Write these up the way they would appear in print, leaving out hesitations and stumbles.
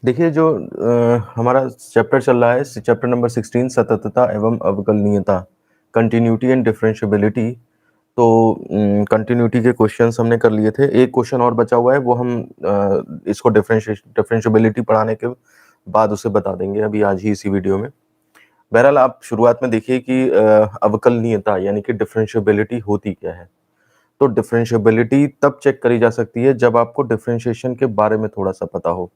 देखिए जो हमारा चैप्टर चल रहा है चैप्टर नंबर 16 सततता एवं अवकलनीयता कंटिन्यूटी एंड डिफरेंशियबिलिटी। तो कंटिन्यूटी के क्वेश्चंस हमने कर लिए थे, एक क्वेश्चन और बचा हुआ है वो हम इसको डिफरेंशियबिलिटी पढ़ाने के बाद उसे बता देंगे अभी आज ही इसी वीडियो में। बहरहाल आप शुरुआत में देखिए कि अवकलनीयता यानी कि डिफरेंशियबिलिटी होती क्या है। तो डिफरेंशियबिलिटी तब चेक करी जा सकती है जब आपको डिफरेंशिएशन के बारे में थोड़ा सा पता हो।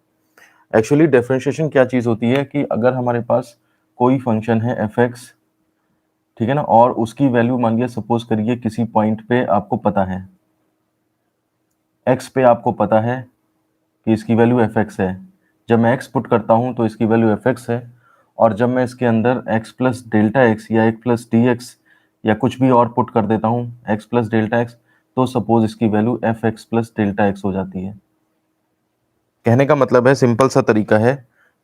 एक्चुअली डिफरेंशिएशन क्या चीज होती है कि अगर हमारे पास कोई फंक्शन है एफ एक्स, ठीक है ना, और उसकी वैल्यू मान लिया सपोज करिए किसी पॉइंट पे आपको पता है, एक्स पे आपको पता है कि इसकी वैल्यू एफ एक्स है। जब मैं एक्स पुट करता हूं तो इसकी वैल्यू एफ एक्स है, और जब मैं इसके अंदर एक्स प्लस डेल्टा एक्स या एक्स प्लस डी एक्स या कुछ भी और पुट कर देता हूं एक्स प्लस डेल्टा एक्स, तो सपोज इसकी value F x plus delta x हो जाती है। कहने का मतलब है, सिंपल सा तरीका है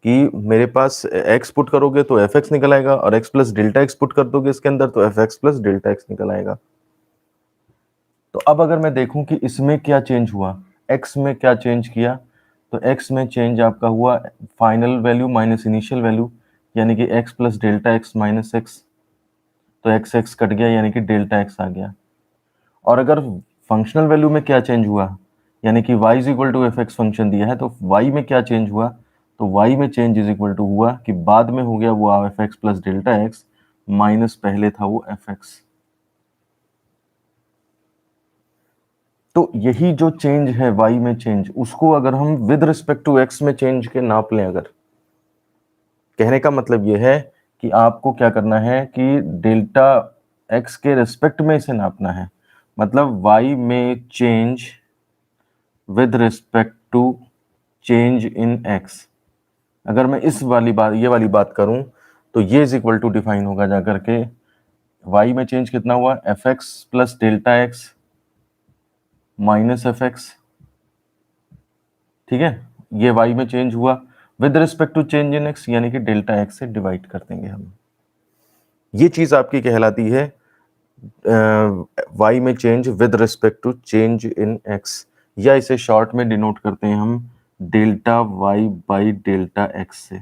कि मेरे पास x पुट करोगे तो एफ एक्स निकल आएगा, और x plus delta x put कर दोगे इसके अंदर तो F x plus delta x निकल आएगा। तो अब अगर मैं देखूं कि इसमें क्या चेंज हुआ, x में क्या चेंज किया, तो x में चेंज आपका हुआ final value minus initial value, यानी कि x plus delta x minus x, तो एक्स एक्स कट गया यानी कि डेल्टा एक्स आ गया। और अगर फंक्शनल वैल्यू में क्या चेंज हुआ, यानी कि y is equal to f x function दिया है, तो y में क्या चेंज हुआ, तो y में चेंज इज इक्वल टू हुआ कि बाद में हो गया वो F x plus delta x minus पहले था वो एफ एक्स। तो यही जो चेंज है y में चेंज, उसको अगर हम विद रिस्पेक्ट टू x में चेंज के नाप लें, अगर कहने का मतलब यह है कि आपको क्या करना है कि डेल्टा x के रिस्पेक्ट में इसे नापना है, मतलब y में change with respect to change in x। अगर मैं इस वाली बात ये वाली बात करूं तो ये इज इक्वल टू डिफाइन होगा जाकर के y में चेंज कितना हुआ, f x plus delta x minus f x, ठीक है। ये y में चेंज हुआ with respect to change in x, यानी कि डेल्टा एक्स से डिवाइड कर देंगे हम। ये चीज आपकी कहलाती है y में change with respect to change in x, या इसे शॉर्ट में डिनोट करते हैं हम delta y by delta x से।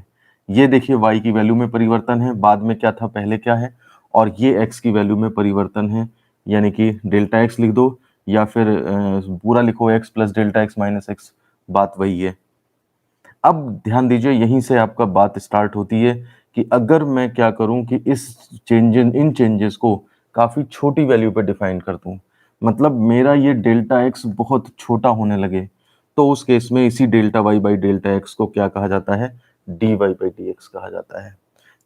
ये देखिए y की वैल्यू में परिवर्तन है, बाद में क्या था पहले क्या है, और ये x की वैल्यू में परिवर्तन है, यानी कि डेल्टा x लिख दो या फिर पूरा लिखो x plus delta x minus x, बात वही है। अब ध्यान दीजिए, यहीं से आपका बात स्टार्ट होती है कि अगर मैं क्या करूं कि इस इन चेंजेस को काफी छोटी वैल्यू पे डिफाइन कर दूं, मतलब मेरा ये डेल्टा एक्स बहुत छोटा होने लगे, तो उस केस में इसी delta y by delta x को क्या कहा जाता है, d y by D x कहा जाता है।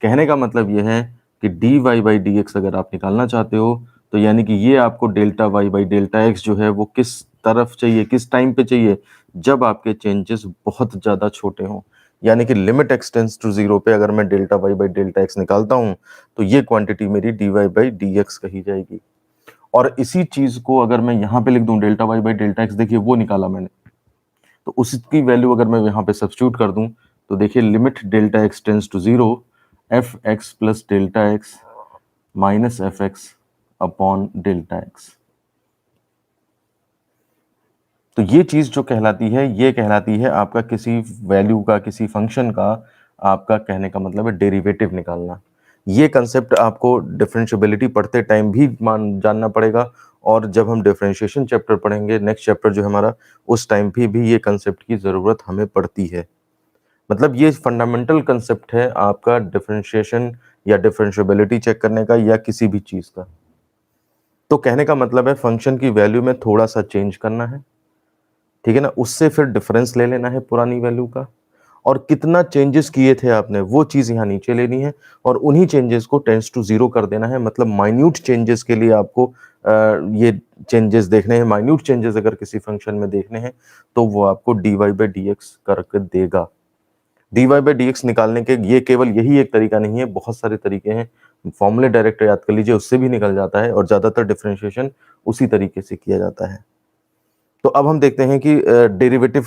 कहने का मतलब यह है कि d y by D x अगर आप निकालना चाहते हो, तो यानी कि ये आपको delta y by delta x जो है वो किस तरफ चाहिए, किस टाइम पे चाहिए, जब आपके चेंजेस बहुत ज्यादा छोटे हों। यानी कि लिमिट एक्सटेंस टू जीरो पे अगर मैं delta y by delta x निकालता हूं तो ये क्वांटिटी मेरी d y by D x कही जाएगी। और इसी चीज को अगर मैं यहाँ पे लिख दूं delta y by delta x, देखिए वो निकाला मैंने, तो उसकी वैल्यू अगर मैं यहाँ पे सब्स्टिट्यूट कर दूं तो देखिए limit delta x tends to zero, f x plus delta x minus f x upon delta x. तो ये चीज जो कहलाती है, ये कहलाती है आपका किसी वैल्यू का, किसी फंक्शन का, आपका कहने का मतलब है डेरिवेटिव निकालना। ये कंसेप्ट आपको डिफरेंशियबिलिटी पढ़ते टाइम भी जानना पड़ेगा, और जब हम डिफरेंशिएशन चैप्टर पढ़ेंगे नेक्स्ट चैप्टर जो हमारा, उस टाइम भी ये कंसेप्ट की जरूरत हमें पड़ती है। मतलब ये फंडामेंटल कंसेप्ट है आपका डिफरेंशिएशन या डिफरेंशियबिलिटी चेक करने का, या किसी भी चीज का। तो कहने का मतलब है फंक्शन की वैल्यू में थोड़ा सा चेंज करना है, ठीक है ना, उससे फिर डिफरेंस ले लेना है पुरानी वैल्यू का, और कितना चेंजेस किए थे आपने वो चीज यहाँ नीचे लेनी है, और उन्हीं चेंजेस को टेंस टू जीरो कर देना है। मतलब माइन्यूट चेंजेस के लिए आपको ये चेंजेस देखने हैं, माइन्यूट चेंजेस अगर किसी फंक्शन में देखने हैं तो वो आपको d y by D x करके देगा। D y by D x निकालने के ये केवल यही एक तरीका नहीं है, बहुत सारे तरीके हैं। फॉर्मूले डायरेक्ट याद कर लीजिए, उससे भी निकल जाता है, और ज्यादातर डिफरेंशिएशन उसी तरीके से किया जाता है। तो अब हम देखते हैं कि डेरिवेटिव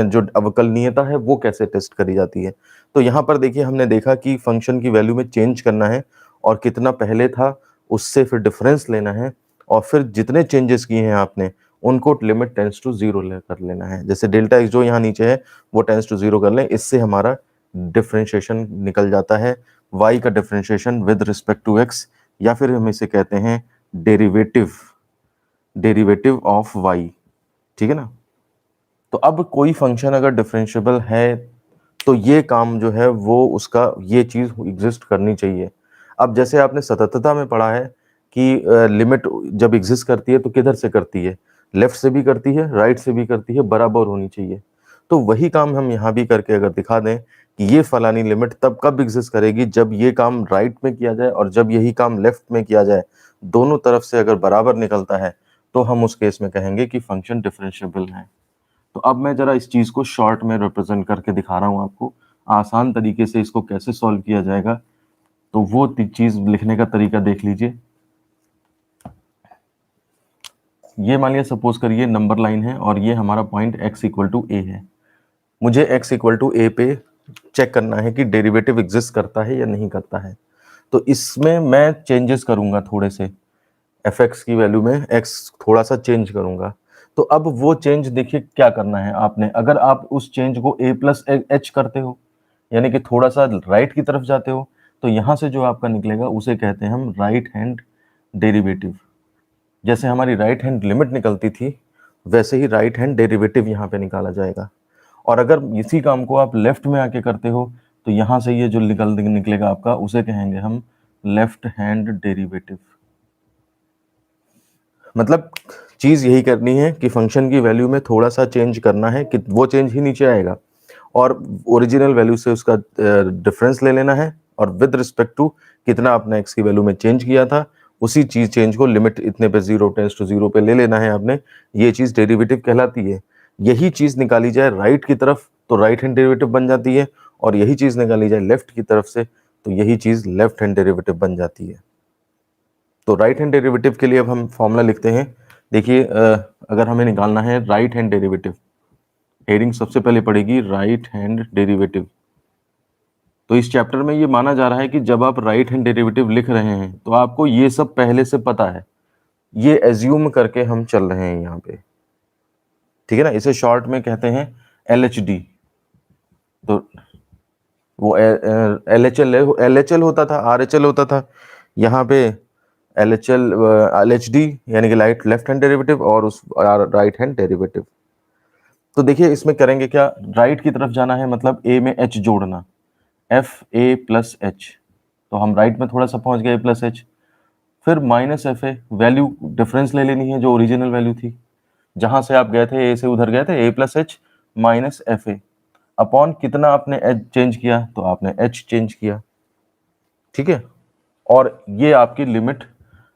जो अवकलनीयता है वो कैसे टेस्ट करी जाती है। तो यहाँ पर देखिए हमने देखा कि फंक्शन की वैल्यू में चेंज करना है, और कितना पहले था उससे फिर डिफरेंस लेना है, और फिर जितने चेंजेस किए हैं आपने उनको लिमिट टेंस टू 0 कर लेना है। जैसे डेल्टा एक्स जो यहाँ नीचे है वो टेंस टू 0 कर लें, इससे हमारा डिफरेंशिएशन निकल जाता है, y का differentiation with respect to x, या फिर हम इसे कहते हैं डेरिवेटिव ऑफ y। ठीक है ना। तो अब कोई फंक्शन अगर डिफरेंशिएबल है तो ये काम जो है वो उसका ये चीज एग्जिस्ट करनी चाहिए। अब जैसे आपने सततता में पढ़ा है कि लिमिट जब एग्जिस्ट करती है तो किधर से करती है, लेफ्ट से भी करती है, राइट से भी करती है, बराबर होनी चाहिए। तो वही काम हम यहाँ भी करके अगर दिखा दें कि ये फलानी लिमिट तब कब एग्जिस्ट करेगी जब ये काम राइट में किया जाए और जब यही काम लेफ्ट में किया जाए, दोनों तरफ से अगर बराबर निकलता है तो हम उस केस में कहेंगे कि फंक्शन डिफरेंशिएबल है। तो अब मैं जरा इस चीज को शॉर्ट में रिप्रेजेंट करके दिखा रहा हूं आपको, आसान तरीके से इसको कैसे सॉल्व किया जाएगा। तो वो चीज लिखने का तरीका देख लीजिए। ये मान लिया सपोज करिए नंबर लाइन है और ये हमारा पॉइंट x इक्वल टू ए है। मुझे x इक्वल टू ए पे चेक करना है कि डेरिवेटिव एग्जिस्ट करता है या नहीं करता है। तो इसमें मैं चेंजेस करूंगा थोड़े से, fx की वैल्यू में x थोड़ा सा चेंज करूंगा। तो अब वो चेंज देखिए क्या करना है आपने, अगर आप उस चेंज को a प्लस एच करते हो यानी कि थोड़ा सा राइट की तरफ जाते हो, तो यहां से जो आपका निकलेगा उसे कहते हैं हम राइट हैंड डेरिवेटिव। जैसे हमारी राइट हैंड लिमिट निकलती थी वैसे ही राइट हैंड डेरिवेटिव यहाँ पे निकाला जाएगा। और अगर इसी काम को आप लेफ्ट में आके करते हो तो यहाँ से ये जो निकलेगा आपका उसे कहेंगे हम लेफ्ट हैंड डेरिवेटिव। मतलब चीज यही करनी है कि फंक्शन की वैल्यू में थोड़ा सा चेंज करना है कि वो चेंज ही नीचे आएगा और ओरिजिनल वैल्यू से उसका डिफरेंस ले लेना है और विद रिस्पेक्ट टू कितना आपने एक्स की वैल्यू में चेंज किया था उसी चीज चेंज को लिमिट इतने पे 0 टेंस टू 0 पे ले लेना है आपने। ये चीज डेरिवेटिव कहलाती है। यही चीज निकाली जाए राइट की तरफ तो राइट हैंड डेरिवेटिव बन जाती है और यही चीज निकाली जाए लेफ्ट की तरफ से तो यही चीज लेफ्ट हैंड डेरिवेटिव बन जाती है। तो राइट हैंड डेरिवेटिव के लिए अब हम फॉर्मूला लिखते हैं। देखिए अगर हमें निकालना है राइट हैंड डेरिवेटिव, हेडिंग सबसे पहले पड़ेगी राइट हैंड डेरिवेटिव। तो इस चैप्टर में ये माना जा रहा है कि जब आप राइट हैंड डेरिवेटिव लिख रहे हैं तो आपको ये सब पहले से पता है, ये एज्यूम करके हम चल रहे हैं यहाँ पे। ठीक है ना। इसे शॉर्ट में कहते हैं LHD। तो वो LHL होता था, RHL होता था, यहाँ पे LHD यानी कि लेफ्ट हैंड डेरिवेटिव और उस राइट हैंड डेरिवेटिव। तो देखिए इसमें करेंगे क्या, राइट की तरफ जाना है मतलब a में h जोड़ना, FA प्लस एच। तो हम राइट में थोड़ा सा पहुंच गए प्लस एच, फिर माइनस FA, वैल्यू डिफरेंस ले लेनी है जो ओरिजिनल वैल्यू थी, जहां से आप गए थे a से उधर गए थे, a plus H minus FA upon कितना आपने h चेंज किया तो आपने h चेंज किया। ठीक है। और ये आपकी लिमिट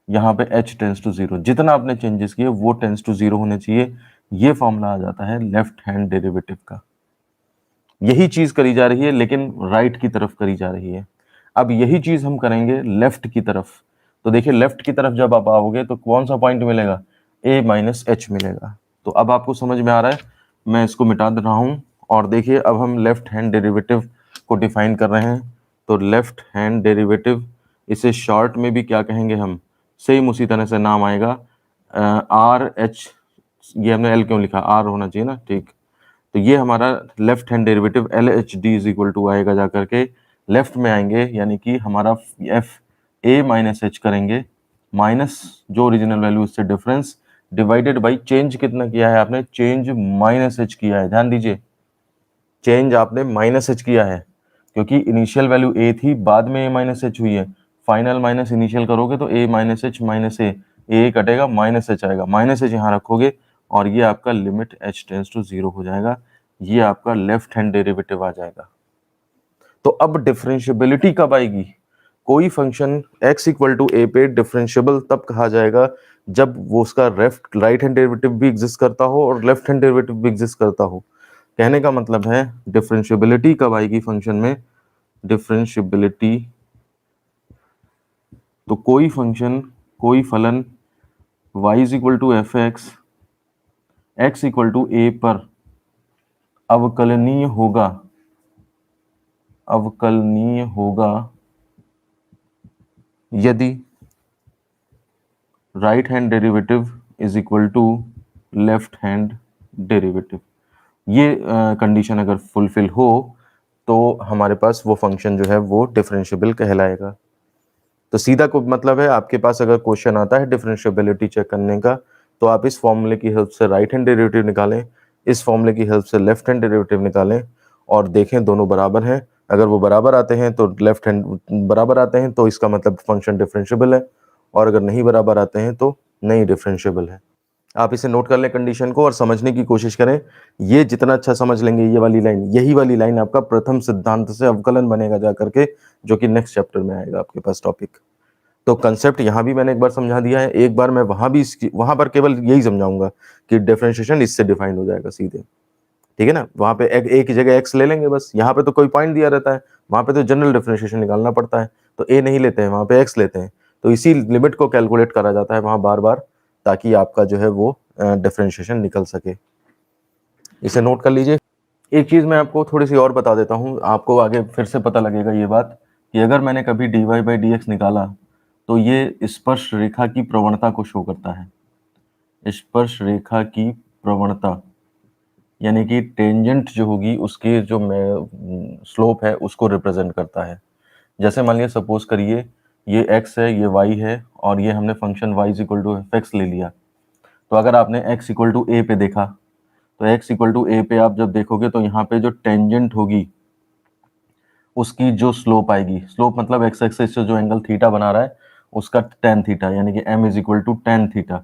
यहाँ पे h टेंस टू 0, जितना आपने चेंजेस किए वो टेंस टू 0 होने चाहिए। ये फॉर्मूला आ जाता है लेफ्ट हैंड डेरिवेटिव का। यही चीज करी जा रही है लेकिन राइट की तरफ करी जा रही है। अब यही चीज हम करेंगे लेफ्ट की तरफ। तो देखिए लेफ्ट की तरफ जब आप आओगे तो कौन सा पॉइंट मिलेगा, a माइनस एच मिलेगा। तो अब आपको समझ में आ रहा है, मैं इसको मिटा दे रहा हूँ। और देखिए अब हम लेफ्ट हैंड डेरिवेटिव को डिफाइन कर रहे हैं। तो लेफ्ट हैंड डेरिवेटिव, इसे शॉर्ट में भी क्या कहेंगे हम, सेम उसी तरह से नाम आएगा RH। ये हमने L क्यों लिखा, R होना चाहिए ना, ठीक। तो ये हमारा left hand derivative LHD is equal to आएगा जा करके लेफ्ट में आएंगे, यानी कि हमारा FA माइनस एच करेंगे, माइनस जो ओरिजिनल वैल्यू उससे डिफरेंस, डिवाइडेड बाई चेंज कितना किया है आपने, चेंज माइनस एच किया है। ध्यान दीजिए चेंज आपने माइनस एच किया है क्योंकि इनिशियल वैल्यू a थी, बाद में a माइनस एच हुई है। फाइनल माइनस इनिशियल करोगे तो a minus H minus a कटेगा, माइनस एच आएगा, माइनस एच यहाँ रखोगे और ये आपका लिमिट h टेंस टू 0 हो जाएगा। ये आपका लेफ्ट हैंड डेरिवेटिव आ जाएगा। तो अब डिफरेंशियबिलिटी कब आएगी, कोई function x equal to a पे डिफरेंशियबल तब कहा जाएगा जब वो उसका राइट हैंड डेरिवेटिव भी एग्जिस्ट करता हो और लेफ्ट हैंड डेरिवेटिव भी एग्जिस्ट करता हो। कहने का मतलब है डिफरेंशियबिलिटी कब आएगी फंक्शन में, डिफरेंशियबिलिटी, तो कोई फंक्शन, कोई फलन y is equal to f x equal to a पर अवकलनीय होगा, अवकलनीय होगा यदि right hand derivative is equal to left hand derivative. ये कंडीशन अगर फुलफिल हो तो हमारे पास वो फंक्शन जो है वो डिफरेंशिएबल कहलाएगा। तो सीधा को मतलब है आपके पास अगर क्वेश्चन आता है डिफरेंशिएबिलिटी चेक करने का, तो आप इस फॉर्मूले की हेल्प से राइट हैंड डेरिवेटिव निकालें, इस फॉर्मूले की हेल्प से लेफ्ट हैंड डेरिवेटिव निकालें और देखें दोनों बराबर हैं। अगर वो बराबर आते हैं तो लेफ्ट हैंड बराबर आते हैं तो इसका मतलब फंक्शन डिफरेंशिएबल है, और अगर नहीं बराबर आते हैं तो नहीं डिफरेंशिएबल है। आप इसे नोट कर लें कंडीशन को और समझने की कोशिश करें। ये जितना अच्छा समझ लेंगे ये वाली लाइन, यही वाली लाइन आपका प्रथम सिद्धांत से अवकलन बनेगा जा करके, जो कि नेक्स्ट चैप्टर में आएगा आपके पास टॉपिक। तो कंसेप्ट यहाँ भी मैंने एक बार समझा दिया है, एक बार मैं वहां पर केवल यही समझाऊंगा कि डिफरेंशिएशन इससे डिफाइन हो जाएगा सीधे। ठीक है ना, वहां पे एक की जगह एक्स ले लेंगे बस, यहाँ पे तो कोई पॉइंट दिया रहता है, वहां पे तो जनरल डिफरेंशिएशन निकालना पड़ता है, तो ए नहीं लेते हैं, वहां पे एक्स लेते हैं। तो इसी लिमिट को कैलकुलेट करा जाता है वहां बार बार, ताकि आपका जो है वो डिफरेंशिएशन निकल सके। इसे नोट कर लीजिए। एक चीज मैं आपको थोड़ी सी और बता देता हूँ, आपको आगे फिर से पता लगेगा ये बात कि अगर मैंने कभी dy बाई डी एक्स निकाला तो ये स्पर्श रेखा की प्रवणता को शो करता है। स्पर्श रेखा की प्रवणता यानी कि टेंजेंट जो होगी उसके जो स्लोप है उसको रिप्रेजेंट करता है। जैसे मान लिया सपोज करिए ये x है, ये y है, और ये हमने function y is equal to f x ले लिया। तो अगर आपने x इक्वल टू ए पे देखा, तो x इक्वल टू ए पे आप जब देखोगे तो यहाँ पे जो टेंजेंट होगी उसकी जो स्लोप आएगी, स्लोप मतलब एक्स एक्सिस से जो एंगल थीटा बना रहा है उसका tan थीटा, यानी कि m is equal to tan theta.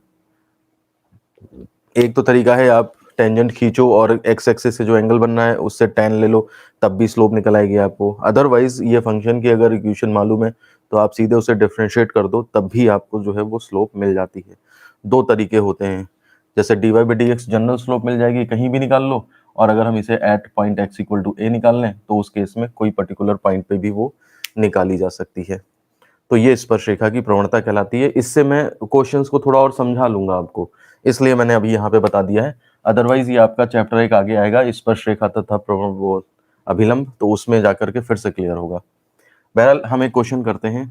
एक तो तरीका है आप टेंजेंट खींचो और एक्स एक्सिस से जो एंगल बनना है उससे tan ले लो, तब भी स्लोप निकल आएगी आपको। अदरवाइज ये फंक्शन की अगर इक्वेशन मालूम है तो आप सीधे उसे डिफरेंशिएट कर दो, तब भी आपको जो है वो स्लोप मिल जाती है। दो तरीके होते हैं, जैसे dy by D X general slope मिल जाएगी, कहीं भी निकाल लो, और अगर हम इसे at point x equal to A निकाल लें तो उस केस में कोई पर्टिकुलर पॉइंट पे भी वो निकाली जा सकती है। तो ये स्पर्श रेखा की प्रवणता कहलाती है। इससे मैं क्वेश्चंस को थोड़ा और समझा लूंगा आपको, इसलिए मैंने अभी यहाँ पे बता दिया है। अदरवाइज ये आपका चैप्टर एक आगे आएगा स्पर्श रेखा तथा वो अभिलंब, तो उसमें जाकर के फिर से क्लियर होगा। बहरहाल हम एक क्वेश्चन करते हैं।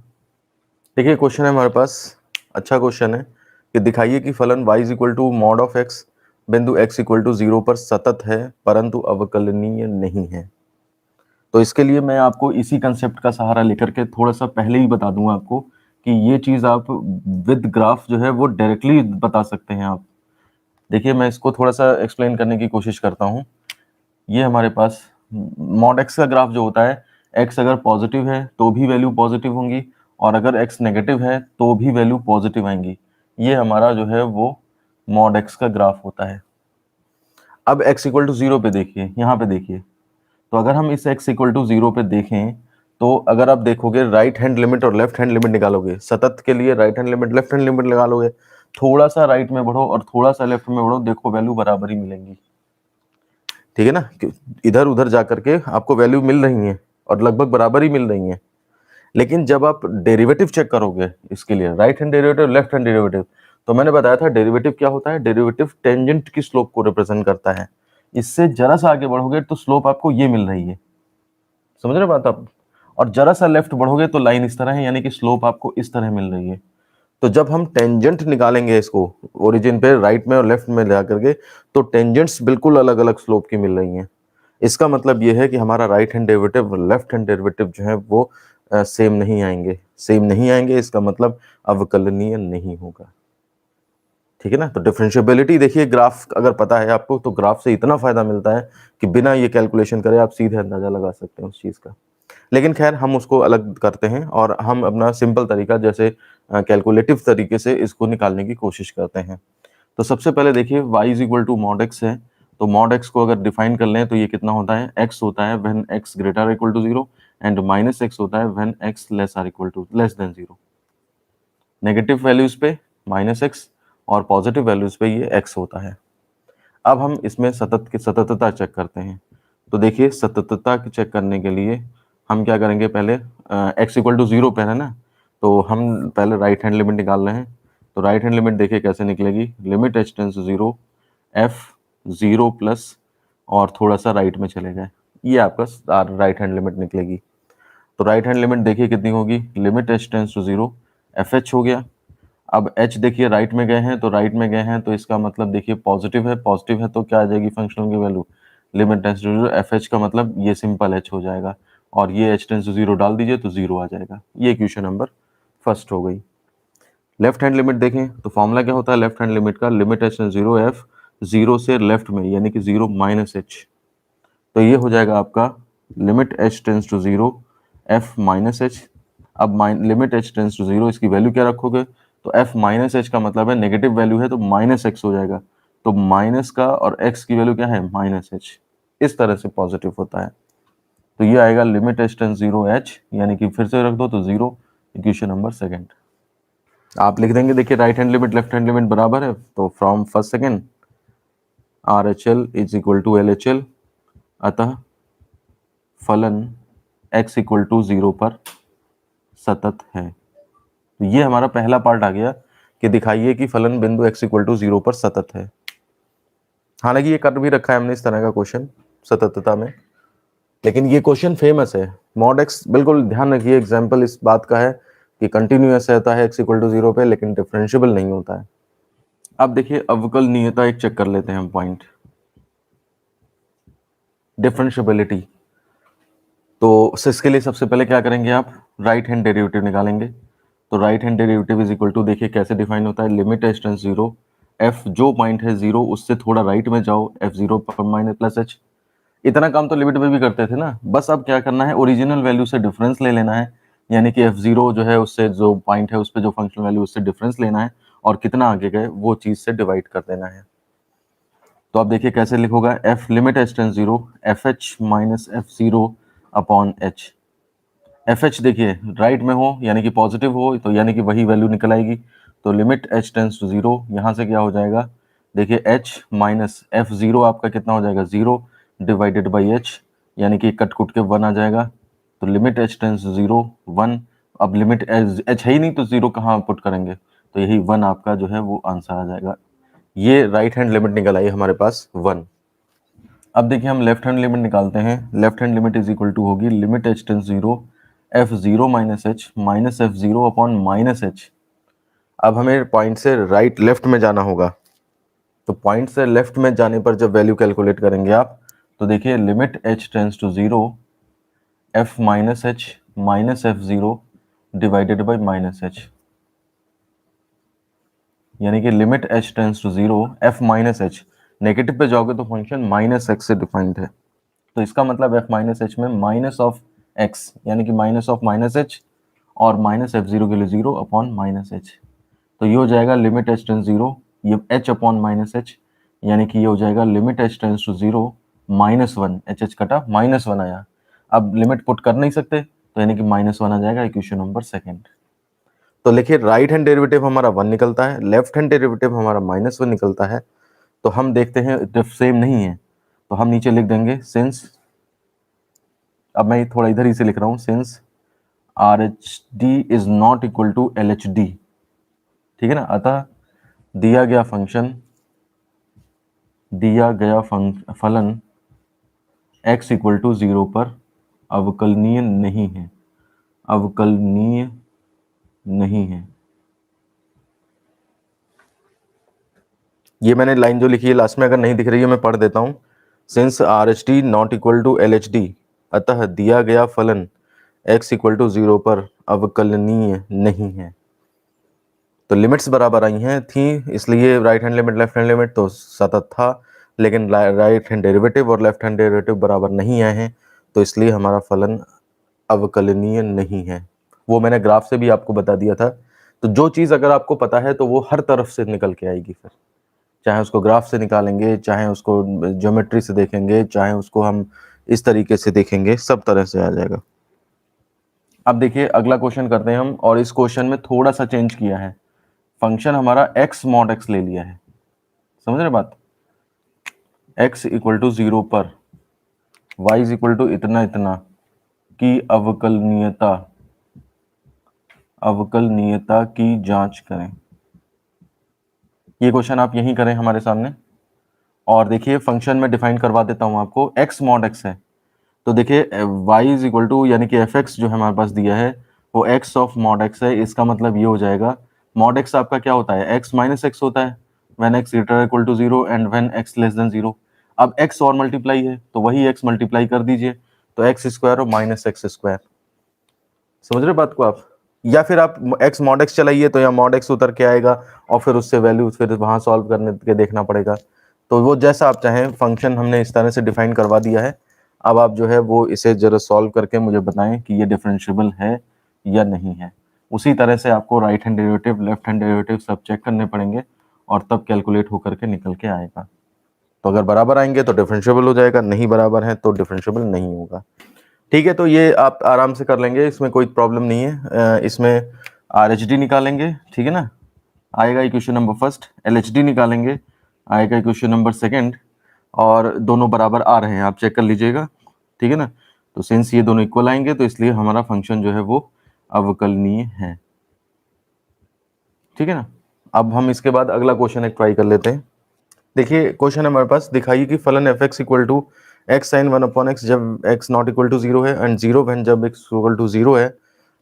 देखिए क्वेश्चन है हमारे पास, अच्छा क्वेश्चन है कि दिखाइए कि फलन y is equal to mod of x बिंदु x इक्वल टू 0 पर सतत है परंतु अवकलनीय नहीं है। तो इसके लिए मैं आपको इसी कंसेप्ट का सहारा लेकर के थोड़ा सा पहले ही बता दूंगा आपको कि ये चीज आप विद ग्राफ जो है वो डायरेक्टली बता सकते हैं आप। देखिए मैं इसको थोड़ा सा एक्सप्लेन करने की कोशिश करता हूँ। ये हमारे पास मॉड एक्स का ग्राफ जो होता है, एक्स अगर पॉजिटिव है तो भी वैल्यू पॉजिटिव होंगी, और अगर एक्स नेगेटिव है तो भी वैल्यू पॉजिटिव आएंगी। ये हमारा जो है वो मॉड एक्स का ग्राफ होता है। अब एक्स इक्वल टू 0 पे देखिए, यहाँ पे देखिए, तो अगर हम इस x इक्वल टू 0 पे देखें तो अगर आप देखोगे राइट हैंड लिमिट और लेफ्ट हैंड लिमिट निकालोगे, सतत के लिए right hand limit left hand limit निकालोगे, थोड़ा सा राइट में बढ़ो और थोड़ा सा लेफ्ट में बढ़ो, देखो वैल्यू बराबर ही मिलेंगी। ठीक है ना, इधर उधर जा करके आपको वैल्यू मिल रही है और लगभग बराबर ही मिल रही है। लेकिन जब आप डेरिवेटिव चेक करोगे इसके लिए, right hand derivative left hand derivative, तो मैंने बताया था डेरिवेटिव क्या होता है, डेरिवेटिव टेंजेंट की स्लोप को रिप्रेजेंट करता है। इससे जरा सा आगे बढ़ोगे तो स्लोप आपको ये मिल रही है, समझ रहे बात आप, और जरा सा लेफ्ट बढ़ोगे तो लाइन इस तरह है, यानी कि स्लोप आपको इस तरह मिल रही है। तो जब हम टेंजेंट निकालेंगे इसको ओरिजिन पे राइट में और लेफ्ट में जा करके, तो टेंजेंट्स बिल्कुल अलग अलग स्लोप की मिल रही हैं। इसका मतलब ये है कि हमारा right hand derivative left hand derivative जो है वो सेम नहीं आएंगे, सेम नहीं आएंगे, इसका मतलब अवकलनीय नहीं होगा। ठीक है ना, तो डिफरेंशिएबिलिटी देखिए, ग्राफ अगर पता है आपको तो ग्राफ से इतना फायदा मिलता है कि बिना ये कैलकुलेशन करे आप सीधे अंदाजा लगा सकते हैं उस चीज का। लेकिन खैर हम उसको अलग करते हैं और हम अपना सिंपल तरीका जैसे कैलकुलेटिव तरीके से इसको निकालने की कोशिश करते हैं। तो सबसे पहले देखिए y is equal to mod x है, तो मॉड एक्स को अगर डिफाइन कर लें तो ये कितना होता है, x होता है when x greater equal to 0 and minus x होता है when x less or equal to less than 0। Negative values पे माइनस x और पॉजिटिव वैल्यूज पे ये x होता है। अब हम इसमें सतत की सततता चेक करते हैं। तो देखिए सततता चेक करने के लिए हम क्या करेंगे, पहले x इक्वल टू 0 पे है ना, तो हम पहले राइट हैंड लिमिट निकाल रहे हैं। तो राइट हैंड लिमिट देखिए कैसे निकलेगी, limit h tends to 0 f 0 plus और थोड़ा सा राइट में चले गए, ये आपका राइट हैंड लिमिट निकलेगी। तो राइट हैंड लिमिट देखिए कितनी होगी, limit h tends to 0 f h हो गया, अब h देखिए राइट में गए हैं, तो राइट में गए हैं तो इसका मतलब देखिए पॉजिटिव है तो क्या आ जाएगी फंक्शनल की value, limit tends to zero, F h का मतलब ये सिंपल h हो जाएगा, और ये एच टेंड्स टू जीरो डाल दीजिए तो जीरो आ जाएगा। ये इक्वेशन नंबर फर्स्ट हो गई। लेफ्ट हैंड लिमिट देखें तो फॉर्मूला क्या होता है लेफ्ट हैंड लिमिट का, limit H tends zero, F zero से लेफ्ट में यानी कि जीरो माइनस एच, तो ये हो जाएगा आपका limit H tends to zero F minus H. अब limit H tends to zero, इसकी वैल्यू क्या रखोगे, तो एफ माइनस एच का मतलब है नेगेटिव वैल्यू है तो माइनस एक्स हो जाएगा, तो माइनस का और एक्स की वैल्यू क्या है माइनस एच, इस तरह से पॉजिटिव होता है। तो ये आएगा limit H tends zero H, यानी कि फिर से रख दो तो जीरो, इक्वेशन नंबर सेकंड। आप लिख देंगे देखिए right hand limit left hand limit बराबर है, तो from first second R H L is equal to L H L, अतः फलन x इक्वल टू जीरो पर सतत है। तो ये हमारा पहला पार्ट आ गया कि दिखाइए कि फलन बिंदु x इक्वल टू जीरो पर सतत है। हालांकि ये कर भी रखा है हमने इस तरह का क्वेश्चन सततता में, लेकिन ये क्वेश्चन फेमस है। मॉड x बिल्कुल ध्यान रखिए, एग्जाम्पल इस बात का है कि कंटिन्यूअस रहता है x इक्वल टू जीरो पे, लेकिन डिफरेंशिएबल नहीं होता है। अब देखिए अवकलनीयता एक चेक कर लेते हैं हम पॉइंट, डिफरेंशिएबिलिटी। तो इसके लिए सबसे पहले क्या करेंगे आप, राइट हैंड डेरिवेटिव निकालेंगे। तो right hand derivative is equal to, देखिए कैसे डिफाइन होता है, limit H tends zero, f जो पॉइंट है जीरो उससे थोड़ा राइट में जाओ, f zero minus plus h. इतना काम तो लिमिट में भी करते थे ना, बस अब क्या करना है, ओरिजिनल वैल्यू से डिफरेंस ले लेना है, यानी कि एफ जीरो जो है उससे जो पॉइंट है उस पर जो फंक्शनल वैल्यू उससे डिफरेंस लेना है, और कितना आगे गए वो चीज से डिवाइड कर देना है। तो आप देखिए कैसे लिखोगा, F limit H tends zero F H minus F zero upon H. F H देखिए राइट में हो यानी कि पॉजिटिव हो, तो यानी कि वही वैल्यू निकल आएगी। तो limit H tends to zero, यहाँ से क्या हो जाएगा, देखिए एच माइनस एफ जीरो आपका कितना हो जाएगा, जीरो डिवाइडेड बाई एच, यानी कि कट कुट के वन आ जाएगा। तो limit H tends to zero one, अब लिमिट एच है ही नहीं तो जीरो कहाँ पुट करेंगे, तो यही वन आपका जो है वो आंसर आ जाएगा। ये राइट हैंड लिमिट निकल आई हमारे पास वन। अब देखिए हम लेफ्ट हैंड लिमिट निकालते हैं। Left hand limit is equal to होगी limit H tends zero F zero minus F zero upon minus H. अब हमें पॉइंट से राइट लेफ्ट में जाना होगा, तो पॉइंट से लेफ्ट में जाने पर जब वैल्यू कैलकुलेट करेंगे आप, तो देखिए limit H tends to zero F minus F zero divided by minus h, यानी कि limit H tends to zero F minus h, negative पे जाओगे तो फंक्शन माइनस एक्स से डिफाइंड है, तो इसका मतलब एफ माइनस एच में माइनस ऑफ एक्स यानी कि माइनस ऑफ माइनस एच, और माइनस एफ जीरो के लिए जीरो अपॉन माइनस एच। तो ये हो जाएगा लिमिट एच टेंस जीरो, ये एच अपॉन माइनस एच, यानी कि ये हो जाएगा limit H tends to zero minus one, h h कटा माइनस वन आया। अब लिमिट पुट कर नहीं सकते, तो यानी कि माइनस वन आ जाएगा, इक्वेशन नंबर सेकेंड। तो लिखिए राइट हैंड डेरिवेटिव हमारा वन निकलता है, लेफ्ट हैंड डेरिवेटिव हमारा माइनस वन निकलता है। तो हम देखते हैं सेम नहीं है, तो हम नीचे लिख देंगे सिंस, अब मैं थोड़ा इधर ही से लिख रहा हूं, since R H D is not equal to L H D, ठीक है ना, अतः दिया गया फलन x इक्वल टू जीरो पर अवकलनीय नहीं है, अवकलनीय नहीं है। ये मैंने लाइन जो लिखी है लास्ट में, अगर नहीं दिख रही है मैं पढ़ देता हूं, since R H D not equal to L H D, अतः दिया गया फलन x इक्वल टू जीरो पर अवकलनीय नहीं है। तो लिमिट्स बराबर आई हैं थी, इसलिए right hand limit left hand limit तो सतत था, लेकिन राइट हैंड डेरिवेटिव और लेफ्ट हैंड डेरिवेटिव बराबर नहीं आए हैं, तो इसलिए हमारा फलन अवकलनीय नहीं है। वो मैंने ग्राफ से भी आपको बता दिया था। तो जो चीज़ अगर आपको पता है तो वो हर तरफ से निकल के आएगी, फिर चाहे उसको ग्राफ से निकालेंगे, चाहे उसको ज्योमेट्री से देखेंगे, चाहे उसको हम इस तरीके से देखेंगे, सब तरह से आ जाएगा। अब देखिए अगला क्वेश्चन करते हैं हम, और इस क्वेश्चन में थोड़ा सा चेंज किया है, फंक्शन हमारा x मॉड x ले लिया है, समझ रहे बात, x इक्वल टू जीरो पर y इज इक्वल टू इतना इतना की अवकलनीयता की जांच करें। ये क्वेश्चन आप यहीं करें हमारे सामने, और देखिए फंक्शन में डिफाइन करवा देता हूं आपको, x मॉड x है, तो देखिए y इज इक्वल टू यानी कि एफ एक्स जो हमारे पास दिया है वो x ऑफ मॉड x है, इसका मतलब ये हो जाएगा मॉड एक्स आपका क्या होता है, एक्स माइनस एक्स होता है when x greater equal to 0 and when x less than 0। अब एक्स और मल्टीप्लाई है तो वही एक्स मल्टीप्लाई कर दीजिए, तो एक्स स्क्वायर और माइनस एक्स स्क्वायर। समझ रहे बात को आप? या फिर आप एक्स मॉड एक्स चलाइए तो यहाँ मॉड एक्स उतर के आएगा और फिर उससे वैल्यू फिर वहां सॉल्व करने के देखना पड़ेगा। तो वो जैसा आप चाहें, फंक्शन हमने इस तरह से डिफाइन करवा दिया है। अब आप जो है वो इसे जरा सॉल्व करके मुझे बताएं कि ये डिफरेंशिएबल है या नहीं है। उसी तरह से आपको right hand derivative, left hand derivative सब चेक करने पड़ेंगे और तब कैलकुलेट होकर के निकल के आएगा। तो अगर बराबर आएंगे तो डिफरेंशिएबल हो जाएगा, नहीं बराबर है तो डिफरेंशिएबल नहीं होगा। ठीक है, तो ये आप आराम से कर लेंगे, इसमें कोई प्रॉब्लम नहीं है। इसमें RHD निकालेंगे, ठीक है ना, आएगा इक्वेशन नंबर फर्स्ट। LHD निकालेंगे, आएगा इक्वेशन नंबर सेकंड। और दोनों बराबर आ रहे हैं, आप चेक कर लीजिएगा, ठीक है ना। तो सिंस ये दोनों इक्वल आएंगे तो इसलिए हमारा फंक्शन जो है वो अवकलनीय है, ठीक है ना। अब हम इसके बाद अगला क्वेश्चन एक ट्राई कर लेते हैं। देखिए क्वेश्चन हमारे पास, दिखाइए कि फलन f x equal to x sine 1/x जब x नॉट इक्वल टू 0 है एंड 0 व्हेन जब x इक्वल टू 0 है,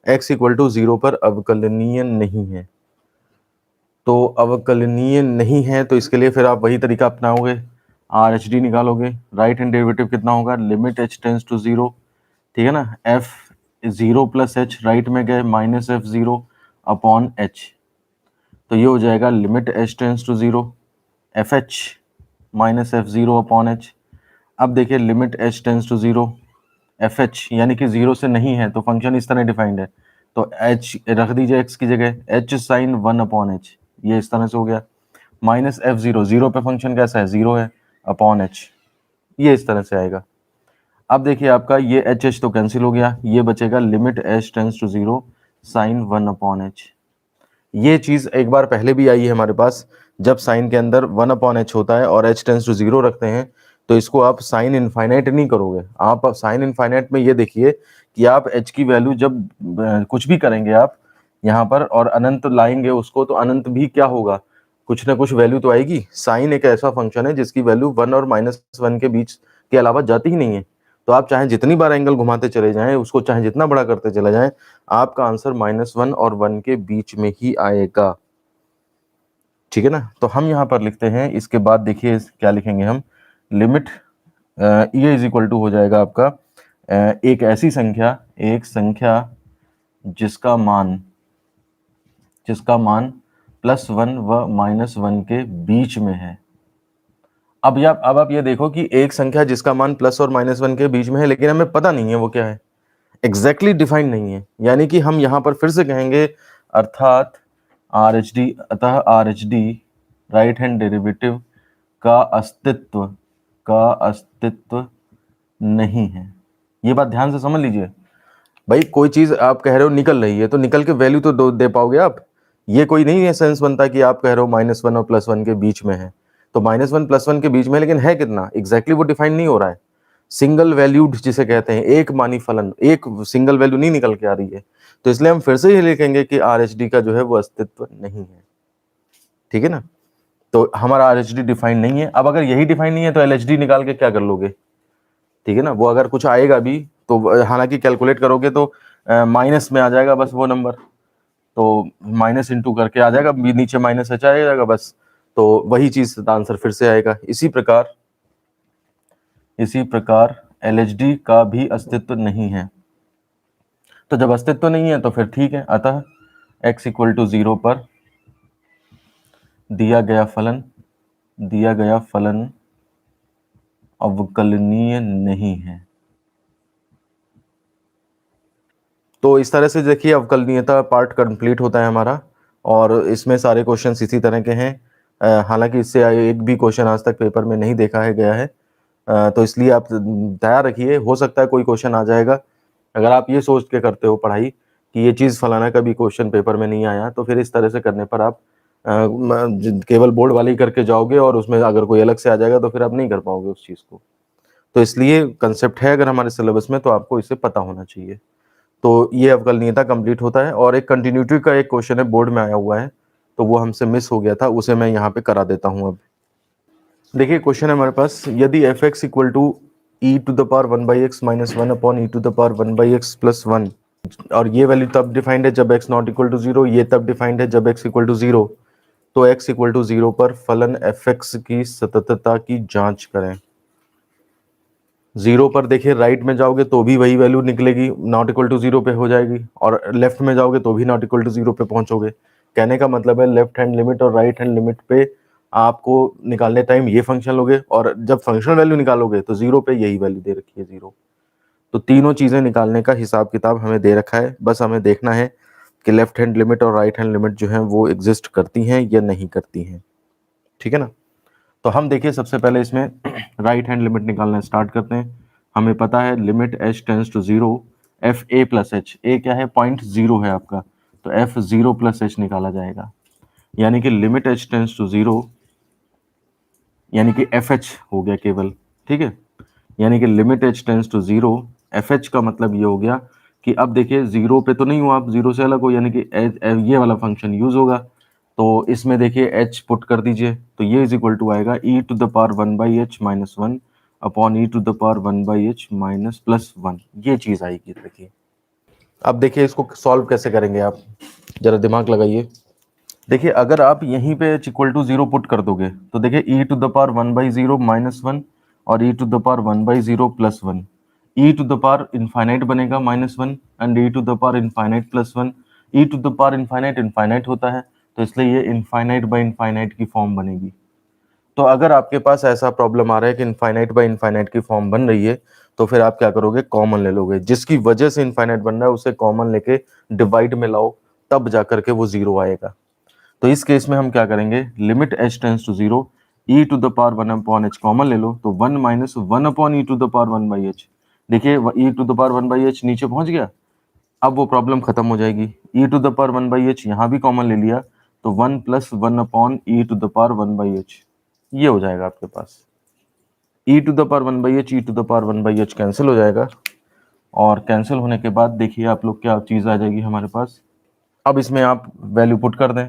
x इक्वल टू 0 पर अवकलनीय नहीं है। तो अवकलनीय नहीं है तो इसके लिए फिर आप वही तरीका अपनाओगे, RHD निकालोगे। राइट हैंड डेरिवेटिव कितना होगा, लिमिट h टेंस टू 0, ठीक है ना। f 0 प्लस h राइट में गए माइनस f 0 अपॉन h, तो ये हो जाएगा limit h tends to 0 f H minus f 0 upon एच। अब देखिए limit h tends to 0 f h यानी कि 0 से नहीं है तो फंक्शन इस तरह डिफाइंड है, तो h रख दीजिए x की जगह, h साइन 1 अपॉन h, ये इस तरह से हो गया। माइनस एफ 0, 0 पे फंक्शन कैसा है, 0 है, अपॉन h, ये इस तरह से आएगा। अब देखिए आपका ये h तो कैंसिल हो गया, ये बचेगा limit h tends to 0 sine 1 upon h। ये चीज एक बार पहले भी आई है हमारे पास, जब साइन के अंदर 1/h होता है और h टेंस टू 0 रखते हैं तो इसको आप साइन इनफाइनाइट नहीं करोगे। आप साइन इनफाइनाइट में ये देखिए कि आप h की वैल्यू जब कुछ भी करेंगे आप यहाँ पर और अनंत लाएंगे उसको, तो अनंत भी क्या होगा, कुछ ना कुछ वैल्यू तो आएगी। साइन एक ऐसा फंक्शन है जिसकी वैल्यू 1 और -1 के बीच के अलावा जाती ही नहीं है। तो आप चाहे जितनी बार एंगल घुमाते चले जाएं, उसको चाहे जितना बड़ा करते चले जाएं, आपका आंसर -1 और 1 के बीच में ही आएगा, ठीक है ना। तो हम यहाँ पर लिखते हैं, इसके बाद देखिए क्या लिखेंगे हम, लिमिट ये इज इक्वल टू हो जाएगा आपका एक ऐसी संख्या, एक संख्या जिसका मान +1 व -1 के बीच में है। अब आप ये देखो कि एक संख्या जिसका मान प्लस और -1 के बीच में है, लेकिन हमें पता नहीं है वो क्या है, एग्जैक्टली डिफाइन नहीं है। यानी कि हम यहाँ पर फिर से कहेंगे अर्थात RHD राइट हैंड डेरिवेटिव का अस्तित्व नहीं है। ये बात ध्यान से समझ लीजिए भाई, कोई चीज आप कह रहे हो निकल रही है तो निकल के वैल्यू तो दे पाओगे आप। ये कोई नहीं है सेंस बनता कि आप कह रहे हो -1 और +1 के बीच में है, तो -1 +1 के बीच में, लेकिन है कितना एग्जैक्टली वो डिफाइन नहीं हो रहा है। सिंगल वैल्यूड जिसे कहते हैं, एक मानी फलन, एक सिंगल वैल्यू नहीं निकल के आ रही है, तो इसलिए हम फिर से ये लिखेंगे कि RHD का जो है वो अस्तित्व नहीं है, ठीक है ना। तो हमारा RHD डिफाइन नहीं है। अब अगर यही डिफाइन नहीं है तो LHD निकाल के क्या कर लोगे, ठीक है ना। वो अगर कुछ आएगा भी तो हालांकि कैलकुलेट करोगे तो माइनस में आ जाएगा बस वो नंबर, तो माइनस इंटू करके आ जाएगा, नीचे माइनस h आ जाएगा बस, तो वही चीज आंसर फिर से आएगा। इसी प्रकार LHD का भी अस्तित्व नहीं है। तो जब अस्तित्व नहीं है तो फिर ठीक है, अतः x इक्वल टू 0 पर दिया गया फलन अवकलनीय नहीं है। तो इस तरह से देखिए अवकलनीयता पार्ट कंप्लीट होता है हमारा, और इसमें सारे क्वेश्चंस इसी तरह के हैं। हालांकि इससे एक भी क्वेश्चन आज तक पेपर में नहीं देखा है गया है, तो इसलिए आप तैयार रखिए, हो सकता है कोई क्वेश्चन आ जाएगा। अगर आप ये सोच के करते हो पढ़ाई कि ये चीज़ फलाना का भी क्वेश्चन पेपर में नहीं आया, तो फिर इस तरह से करने पर आप केवल बोर्ड वाले ही करके जाओगे और उसमें अगर कोई अलग से आ जाएगा तो फिर आप नहीं कर पाओगे उस चीज़ को। तो इसलिए कंसेप्ट है अगर हमारे सिलेबस में तो आपको इसे पता होना चाहिए। तो ये अवकलनीयता कंप्लीट होता है, और एक कंटिन्यूटी का एक क्वेश्चन है बोर्ड में आया हुआ है, तो वो हमसे मिस हो गया था, उसे मैं यहाँ पे करा देता हूँ। अब देखिए क्वेश्चन है हमारे पास, यदि f(x) equal to e to the power 1/x - 1 upon e to the power 1/x + 1 और ये वैल्यू तब डिफाइंड है जब x नॉट इक्वल टू 0, ये तब डिफाइंड है जब x इक्वल टू 0। तो x इक्वल टू 0 पर फलन fx की सततता की जांच करें। 0 पर देखिए राइट में जाओगे तो भी वही वैल्यू निकलेगी, नॉट इक्वल टू 0 पे हो जाएगी, और लेफ्ट में जाओगे तो भी नॉट इक्वल टू 0 पे पहुंचोगे। कहने का मतलब है लेफ्ट हैंड लिमिट और राइट हैंड लिमिट पे आपको निकालने टाइम ये फंक्शन लोगे, और जब फंक्शनल वैल्यू निकालोगे तो 0 पे यही वैल्यू दे रखी है 0। तो तीनों चीजें निकालने का हिसाब किताब हमें दे रखा है, बस हमें देखना है कि लेफ्ट हैंड लिमिट और राइट हैंड लिमिट जो है वो एग्जिस्ट करती हैं या नहीं करती हैं। ठीक है ना। तो हम देखिए सबसे पहले इसमें राइट हैंड लिमिट निकालना स्टार्ट करते हैं। हमें पता है limit h tends to 0 F A plus H, A क्या है 0.0 है आपका, तो एफ 0 प्लस एच निकाला जाएगा, यानी कि लिमिट h टेंस टू 0 यानी कि एफ एच हो गया केवल। ठीक है, यानी कि limit h tends to 0 f h का मतलब ये हो गया कि अब देखिए 0 पे तो नहीं हो आप, 0 से अलग हो, यानी कि ये वाला फंक्शन यूज होगा। तो इसमें देखिए h पुट कर दीजिए, तो ये इज इक्वल टू आएगा e to the power 1/h minus 1 upon e to the power 1/h minus plus 1, ये चीज आएगी। देखिए अब देखिए इसको सॉल्व कैसे करेंगे आप, जरा दिमाग लगाइए। देखिए अगर आप यहीं पे h इक्वल टू 0 पुट कर दोगे तो देखिए e to the power 1/0 minus 1 और e to the power 1/0 plus 1, e to the power infinite बनेगा minus 1 and e to the power infinite plus 1। e to the power infinite infinite होता है, तो इसलिए ये इनफाइनाइट बाय इनफाइनाइट की form बनेगी। तो अगर आपके पास ऐसा प्रॉब्लम आ रहा है कि इनफाइनाइट बाय इनफाइनाइट की फॉर्म बन रही है, तो फिर आप क्या करोगे, कॉमन ले लोगे, जिसकी वजह से इनफाइनाइट बन रहा है उसे कॉमन लेके डिवाइड में लाओ, तब जाकर के वो 0 आएगा। तो इस केस में हम क्या करेंगे, limit h tends to 0 e to the power 1 upon h common ले लो, तो 1 minus 1 upon e to the power 1/h। देखिए e to the power 1/h नीचे पहुंच गया, अब वो प्रॉब्लम खत्म हो जाएगी। e to the power 1/h यहाँ भी कॉमन ले लिया, तो 1 plus 1 upon e to the power 1/h, ये हो जाएगा आपके पास। e to the power 1/h e to the power 1/h cancel हो जाएगा, और कैंसिल होने के बाद देखिए आप लोग क्या चीज आ जाएगी हमारे पास। अब इसमें आप वैल्यू पुट कर दें,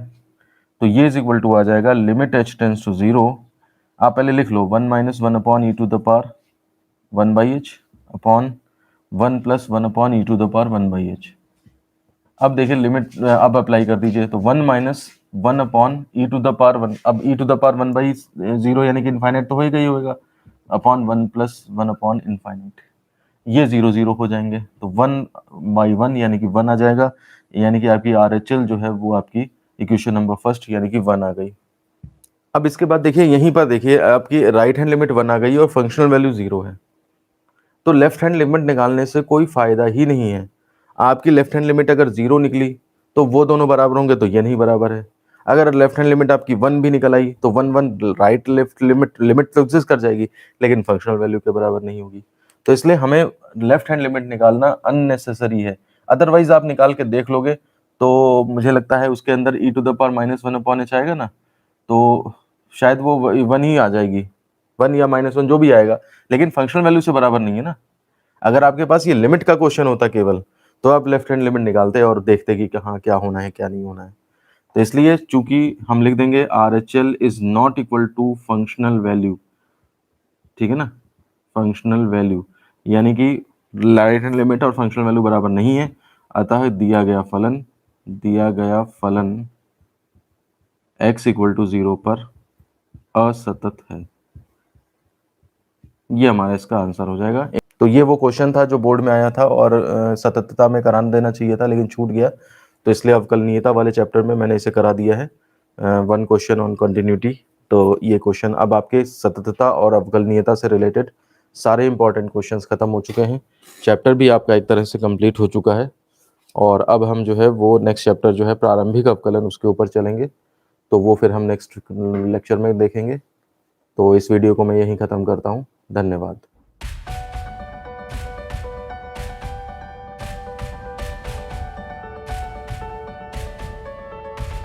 तो ये इज इक्वल टू आ जाएगा लिमिट h टेंस टू 0, आप पहले लिख लो 1 minus 1 upon e to the power 1/h upon 1 plus 1 upon e to the power 1/h। अब देखिए लिमिट अब अप्लाई कर दीजिए, तो 1 minus 1 upon e to the power 1, अब e टू द पावर 1/0 यानी कि इनफाइनाइट तो होगा ही होगा, अपॉन 1 प्लस 1 अपॉन इनफाइनाइट, ये 0 0 हो जाएंगे, तो 1/1 यानी कि 1 आ जाएगा, यानी कि आपकी RHL जो है वो आपकी इक्वेशन नंबर फर्स्ट यानी कि 1 आ गई। अब इसके बाद देखिए यहीं पर देखिए आपकी राइट हैंड लिमिट 1 आ गई और फंक्शनल वैल्यू 0 है, तो लेफ्ट हैंड लिमिट निकालने से कोई फायदा ही नहीं है। आपकी लेफ्ट हैंड लिमिट अगर 0 निकली तो वो दोनों बराबर होंगे, तो ये नहीं बराबर है। अगर लेफ्ट हैंड लिमिट आपकी 1 भी निकल आई तो 1 1 राइट लेफ्ट लिमिट तो एग्जिस्ट कर जाएगी, लेकिन फंक्शनल वैल्यू के बराबर नहीं होगी। तो इसलिए हमें लेफ्ट हैंड लिमिट निकालना अननेसेसरी है, अदरवाइज आप निकाल के देख लोगे तो मुझे लगता है उसके अंदर e to the power minus 1 upon h आएगा ना, तो शायद वो 1 ही आ जाएगी, 1 या -1 जो भी आएगा, लेकिन फंक्शनल वैल्यू से बराबर नहीं है ना। अगर आपके पास ये लिमिट का क्वेश्चन होता केवल, तो आप लेफ्ट हैंड लिमिट निकालते और देखते कि हाँ क्या होना है क्या नहीं होना है। तो इसलिए चूंकि हम लिख देंगे RHL is not equal to functional value, ठीक है ना, फंक्शनल वैल्यू यानी कि राइट हैंड लिमिट और फंक्शनल वैल्यू बराबर नहीं है, अतः दिया गया फलन x इक्वल टू 0 पर असतत है। ये हमारा इसका आंसर हो जाएगा। तो ये वो क्वेश्चन था जो बोर्ड में आया था और सततता में करा देना चाहिए था लेकिन छूट गया, तो इसलिए अवकलनीयता वाले चैप्टर में मैंने इसे करा दिया है, 1 क्वेश्चन ऑन कंटिन्यूटी। तो ये क्वेश्चन अब आपके सततता और अवकलनीयता से रिलेटेड सारे इंपॉर्टेंट क्वेश्चंस खत्म हो चुके हैं, चैप्टर भी आपका एक तरह से कंप्लीट हो चुका है, और अब हम जो है वो नेक्स्ट चैप्टर जो है प्रारंभिक अवकलन उसके ऊपर चलेंगे, तो वो फिर हम नेक्स्ट लेक्चर में देखेंगे। तो इस वीडियो को मैं यहीं ख़त्म करता हूँ, धन्यवाद।